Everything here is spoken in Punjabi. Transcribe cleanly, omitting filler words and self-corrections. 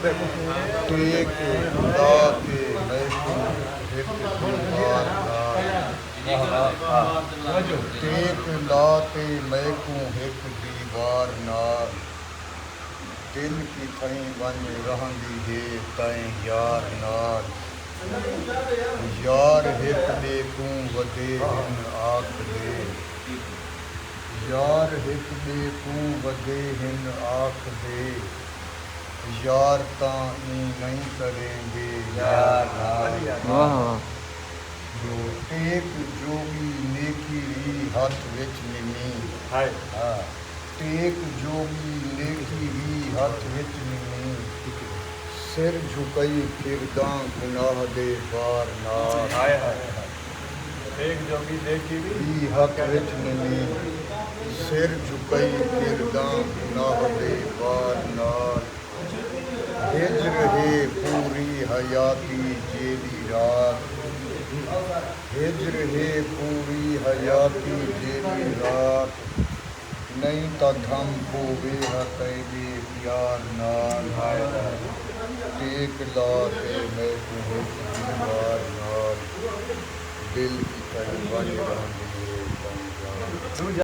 ਟੇਕ ਲਾ ਕੇ ਮੈਕੂ ਇੱਕ ਦੀਵਾਰ ਨਾਲ ਟੇਕ ਲਾ ਕੇ ਮੈਕੂ ਇੱਕ ਦੀਵਾਰ ਨਾਲ ਦਿਲ ਕੀ ਥਈ ਵੰਝ ਰਹਿੰਦੀ ਹੈ ਤੈਂ ਯਾਰ ਨਾਲ ਯਾਰ ਹਿੱਕ ਦੇ ਤੂੰ ਵਧੇ ਹਨ ਆਖ ਦੇ ਯਾਰ ਹਿੱਕ ਦੇ ਤੂੰ ਵਧੇ ਹਨ ਆਖ ਦੇ ਯਾਰ ਤਾਂ ਨਹੀਂ ਕरेंगे ਯਾਰ ਨਾਲ ਜੋ ਟੇਕ ਜੋਗੀ ਨੇਕੀ ਵੀ ਹੱਥ ਵਿੱਚ ਨਿਮੀ ਟੇਕ ਜੋਗੀ ਨੇਕੀ ਵੀ ਹੱਥ ਵਿੱਚ ਨਿਮੀ ਸਿਰ ਝੁਕਾਈ ਫਿਰਦਾ ਗੁਨਾਹ ਦੇ ਬਾਰ ਨਾਲ ਇੱਕ ਜੋਗੀ ਦੇਖੀ ਵੀ ਹੱਥ ਵਿੱਚ ਨਿਮੀ ਸਿਰ ਝੁਕਾਈ ਫਿਰਦਾ ਗੁਨਾਹ ਦੇ ਬਾਰ ਨਾਲ ਹਿਜਰ ਹੈ ਪੂਰੀ ਹਯਾਤੀ ਜਿਹੜੀ ਰਾਤ ਹਿਜਰ ਹੈ ਪੂਰੀ ਹਯਾਤੀ ਜਿਹੜੀ ਰਾਤ ਨਹੀਂ ਤਾਂ ਧਮ ਹੋਵੇ ਹਕੈਦੇ ਪਿਆਰ ਨਾਲ ਟੇਕ ਲਾ ਕੇ ਮੈਂ ਤੂੰ ਦੀਵਾਰ ਨਾਲ ਦਿਲ ਕੀ ਕਈ ਵੰਝ ਰਹਿੰਦੀ ਹੈ